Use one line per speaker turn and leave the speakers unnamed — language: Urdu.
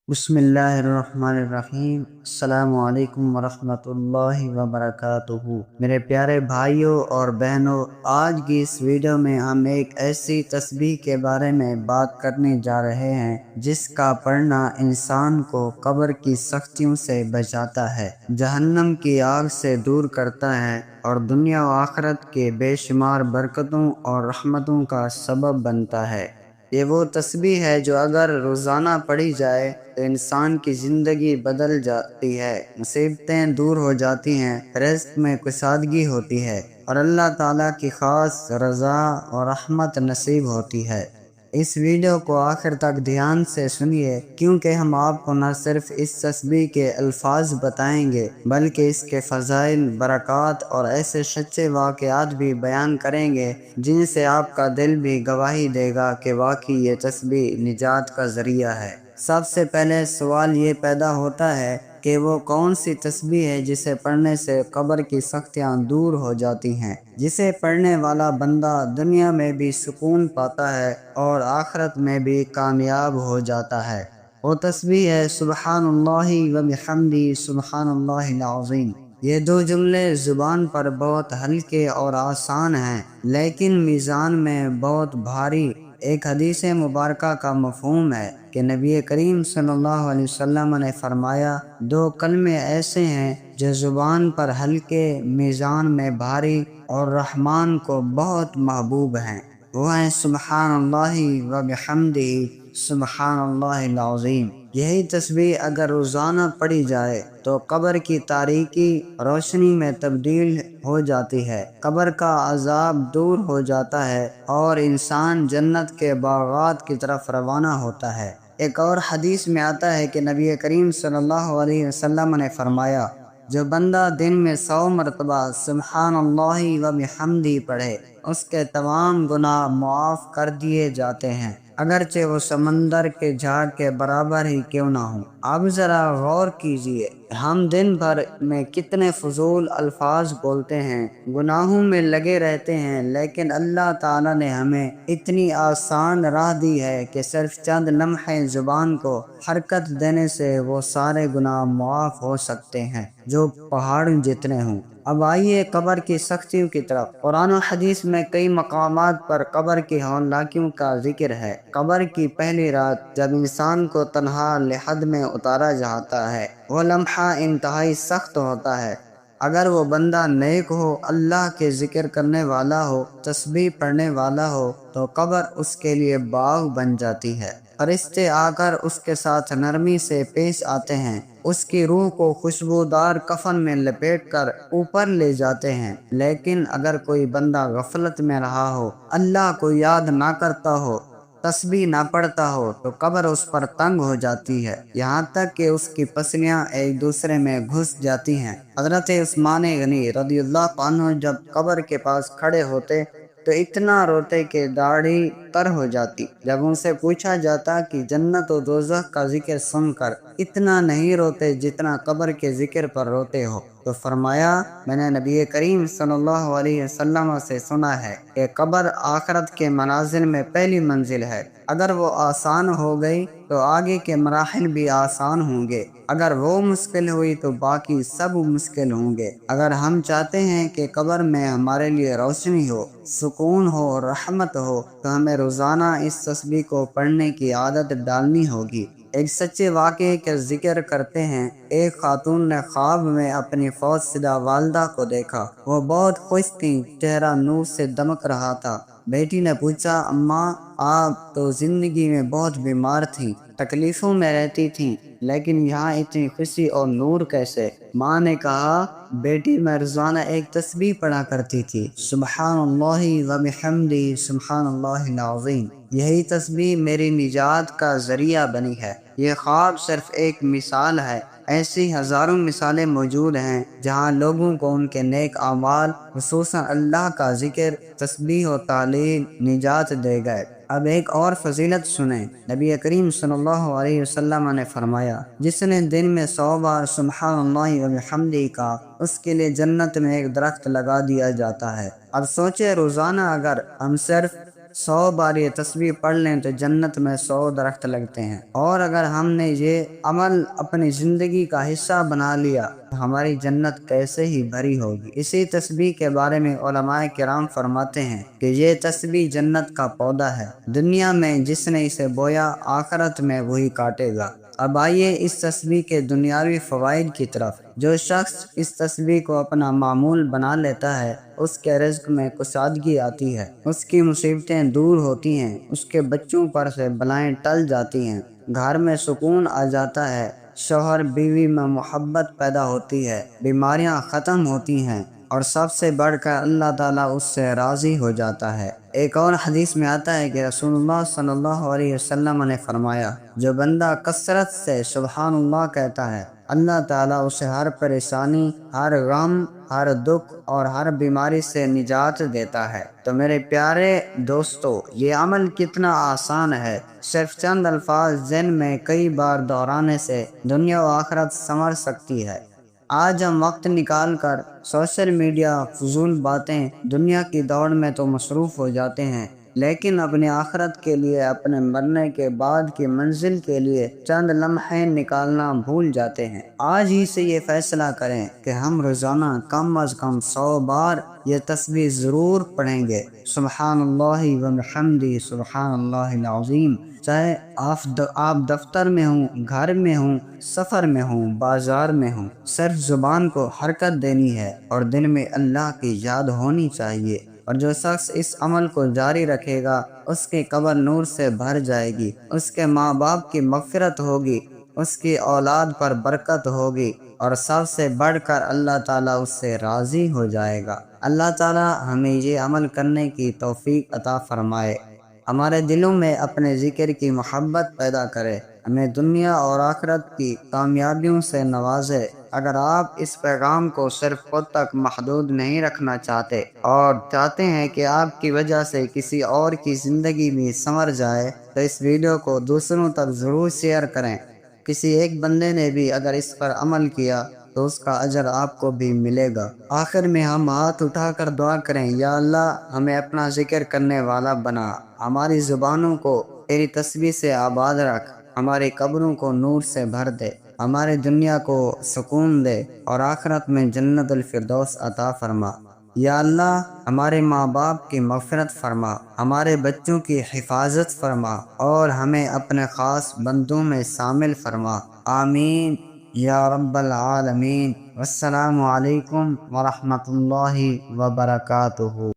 بسم اللہ الرحمن الرحیم۔ السلام علیکم ورحمۃ اللہ وبرکاتہ۔ میرے پیارے بھائیوں اور بہنوں، آج کی اس ویڈیو میں ہم ایک ایسی تسبیح کے بارے میں بات کرنے جا رہے ہیں جس کا پڑھنا انسان کو قبر کی سختیوں سے بچاتا ہے، جہنم کی آگ سے دور کرتا ہے اور دنیا و آخرت کے بے شمار برکتوں اور رحمتوں کا سبب بنتا ہے۔ یہ وہ تسبیح ہے جو اگر روزانہ پڑھی جائے تو انسان کی زندگی بدل جاتی ہے، مصیبتیں دور ہو جاتی ہیں، رزق میں کشادگی ہوتی ہے اور اللہ تعالیٰ کی خاص رضا اور رحمت نصیب ہوتی ہے۔ اس ویڈیو کو آخر تک دھیان سے سنیے، کیونکہ ہم آپ کو نہ صرف اس تسبیح کے الفاظ بتائیں گے بلکہ اس کے فضائل، برکات اور ایسے سچے واقعات بھی بیان کریں گے جن سے آپ کا دل بھی گواہی دے گا کہ واقعی یہ تسبیح نجات کا ذریعہ ہے۔ سب سے پہلے سوال یہ پیدا ہوتا ہے کہ وہ کون سی تسبیح ہے جسے پڑھنے سے قبر کی سختیاں دور ہو جاتی ہیں، جسے پڑھنے والا بندہ دنیا میں بھی سکون پاتا ہے اور آخرت میں بھی کامیاب ہو جاتا ہے۔ وہ تسبیح ہے سبحان اللہ و بحمدہ سبحان اللہ العظیم۔ یہ دو جملے زبان پر بہت ہلکے اور آسان ہیں لیکن میزان میں بہت بھاری۔ ایک حدیث مبارکہ کا مفہوم ہے کہ نبی کریم صلی اللہ علیہ وسلم نے فرمایا، دو کلمے ایسے ہیں جو زبان پر ہلکے، میزان میں بھاری اور رحمان کو بہت محبوب ہیں۔ وہ ہیں سبحان اللہ و بحمدہ سبحان اللہ العظیم۔ یہی تسبیح اگر روزانہ پڑھی جائے تو قبر کی تاریکی روشنی میں تبدیل ہو جاتی ہے، قبر کا عذاب دور ہو جاتا ہے اور انسان جنت کے باغات کی طرف روانہ ہوتا ہے۔ ایک اور حدیث میں آتا ہے کہ نبی کریم صلی اللہ علیہ وسلم نے فرمایا، جو بندہ دن میں 100 مرتبہ سبحان اللہ و بحمدہ پڑھے اس کے تمام گناہ معاف کر دیے جاتے ہیں، اگرچہ وہ سمندر کے جھاگ کے برابر ہی کیوں نہ ہوں۔ اب ذرا غور کیجئے، ہم دن بھر میں کتنے فضول الفاظ بولتے ہیں، گناہوں میں لگے رہتے ہیں، لیکن اللہ تعالیٰ نے ہمیں اتنی آسان راہ دی ہے کہ صرف چند لمحے زبان کو حرکت دینے سے وہ سارے گناہ معاف ہو سکتے ہیں جو پہاڑ جتنے ہوں۔ اب آئیے قبر کی سختیوں کی طرف۔ قرآن و حدیث میں کئی مقامات پر قبر کی ہولناکیوں کا ذکر ہے۔ قبر کی پہلی رات جب انسان کو تنہا لحد میں اتارا جاتا ہے، وہ لمحہ انتہائی سخت ہوتا ہے۔ اگر وہ بندہ نیک ہو، اللہ کے ذکر کرنے والا ہو، تسبیح پڑھنے والا ہو تو قبر اس کے لیے باغ بن جاتی ہے۔ فرشتے آ کر اس کے ساتھ نرمی سے پیش آتے ہیں، اس کی روح کو خوشبودار کفن میں لپیٹ کر اوپر لے جاتے ہیں۔ لیکن اگر کوئی بندہ غفلت میں رہا ہو، اللہ کو یاد نہ کرتا ہو، تسبیح نہ پڑھتا ہو تو قبر اس پر تنگ ہو جاتی ہے، یہاں تک کہ اس کی پسلیاں ایک دوسرے میں گھس جاتی ہیں۔ حضرت عثمان غنی رضی اللہ عنہ جب قبر کے پاس کھڑے ہوتے تو اتنا روتے کہ داڑھی تر ہو جاتی۔ جب ان سے پوچھا جاتا کہ جنت و دوزخ کا ذکر سن کر اتنا نہیں روتے جتنا قبر کے ذکر پر روتے ہو، تو فرمایا، میں نے نبی کریم صلی اللہ علیہ وسلم سے سنا ہے کہ قبر آخرت کے منازل میں پہلی منزل ہے، اگر وہ آسان ہو گئی تو آگے کے مراحل بھی آسان ہوں گے، اگر وہ مشکل ہوئی تو باقی سب مشکل ہوں گے۔ اگر ہم چاہتے ہیں کہ قبر میں ہمارے لیے روشنی ہو، سکون ہو اور رحمت ہو تو ہمیں روزانہ اس تسبیح کو پڑھنے کی عادت ڈالنی ہوگی۔ ایک سچے واقعے کا ذکر کرتے ہیں، ایک خاتون نے خواب میں اپنی فوت شدہ والدہ کو دیکھا، وہ بہت خوش تھیں، چہرہ نور سے دمک رہا تھا۔ بیٹی نے پوچھا، اماں آپ تو زندگی میں بہت بیمار تھیں، تکلیفوں میں رہتی تھیں، لیکن یہاں اتنی خوشی اور نور کیسے؟ ماں نے کہا، بیٹی میں روزانہ ایک تسبیح پڑھا کرتی تھی، سبحان اللہ و بحمدہ سبحان اللہ العظیم۔ یہی تسبیح میری نجات کا ذریعہ بنی ہے۔ یہ خواب صرف ایک مثال ہے، ایسی ہزاروں مثالیں موجود ہیں جہاں لوگوں کو ان کے نیک اعمال، خصوصاً اللہ کا ذکر، تسبیح و تہلیل نجات دے گئے۔ اب ایک اور فضیلت سنیں۔ نبی کریم صلی اللہ علیہ وسلم نے فرمایا، جس نے دن میں 100 بار سبحان اللہ و بحمدہ کہا، اس کے لیے جنت میں ایک درخت لگا دیا جاتا ہے۔ اب سوچیں، روزانہ اگر ہم صرف 100 بار یہ تسبیح پڑھ لیں تو جنت میں 100 درخت لگتے ہیں، اور اگر ہم نے یہ عمل اپنی زندگی کا حصہ بنا لیا تو ہماری جنت کیسے ہی بھری ہوگی۔ اسی تسبیح کے بارے میں علماء کرام فرماتے ہیں کہ یہ تسبیح جنت کا پودا ہے، دنیا میں جس نے اسے بویا آخرت میں وہی کاٹے گا۔ اب آئیے اس تسبیح کے دنیاوی فوائد کی طرف۔ جو شخص اس تسبیح کو اپنا معمول بنا لیتا ہے اس کے رزق میں کشادگی آتی ہے، اس کی مصیبتیں دور ہوتی ہیں، اس کے بچوں پر سے بلائیں ٹل جاتی ہیں، گھر میں سکون آ جاتا ہے، شوہر بیوی میں محبت پیدا ہوتی ہے، بیماریاں ختم ہوتی ہیں، اور سب سے بڑھ کر اللہ تعالیٰ اس سے راضی ہو جاتا ہے۔ ایک اور حدیث میں آتا ہے کہ رسول اللہ صلی اللہ علیہ وسلم نے فرمایا، جو بندہ کثرت سے سبحان اللہ کہتا ہے اللہ تعالیٰ اسے ہر پریشانی، ہر غم، ہر دکھ اور ہر بیماری سے نجات دیتا ہے۔ تو میرے پیارے دوستو، یہ عمل کتنا آسان ہے، صرف چند الفاظ ذہن میں کئی بار دہرانے سے دنیا و آخرت سنور سکتی ہے۔ آج ہم وقت نکال کر سوشل میڈیا، فضول باتیں، دنیا کی دوڑ میں تو مصروف ہو جاتے ہیں، لیکن اپنی آخرت کے لیے، اپنے مرنے کے بعد کی منزل کے لیے چند لمحے نکالنا بھول جاتے ہیں۔ آج ہی سے یہ فیصلہ کریں کہ ہم روزانہ کم از کم 100 بار یہ تسبیح ضرور پڑھیں گے، سبحان اللہ وبحمدہ سبحان اللہ العظیم۔ چاہے آپ دفتر میں ہوں، گھر میں ہوں، سفر میں ہوں، بازار میں ہوں، صرف زبان کو حرکت دینی ہے اور دل میں اللہ کی یاد ہونی چاہیے۔ اور جو شخص اس عمل کو جاری رکھے گا اس کی قبر نور سے بھر جائے گی، اس کے ماں باپ کی مغفرت ہوگی، اس کی اولاد پر برکت ہوگی، اور سب سے بڑھ کر اللہ تعالیٰ اس سے راضی ہو جائے گا۔ اللہ تعالیٰ ہمیں یہ عمل کرنے کی توفیق عطا فرمائے، ہمارے دلوں میں اپنے ذکر کی محبت پیدا کرے، ہمیں دنیا اور آخرت کی کامیابیوں سے نوازے۔ اگر آپ اس پیغام کو صرف خود تک محدود نہیں رکھنا چاہتے اور چاہتے ہیں کہ آپ کی وجہ سے کسی اور کی زندگی بھی سنور جائے تو اس ویڈیو کو دوسروں تک ضرور شیئر کریں۔ کسی ایک بندے نے بھی اگر اس پر عمل کیا تو اس کا اجر آپ کو بھی ملے گا۔ آخر میں ہم ہاتھ اٹھا کر دعا کریں، یا اللہ ہمیں اپنا ذکر کرنے والا بنا، ہماری زبانوں کو تیری تسبیح سے آباد رکھ، ہماری قبروں کو نور سے بھر دے، ہماری دنیا کو سکون دے اور آخرت میں جنت الفردوس عطا فرما۔ یا اللہ ہمارے ماں باپ کی مغفرت فرما، ہمارے بچوں کی حفاظت فرما اور ہمیں اپنے خاص بندوں میں شامل فرما۔ آمین یا رب العالمین۔ والسلام علیکم ورحمۃ اللہ وبرکاتہ۔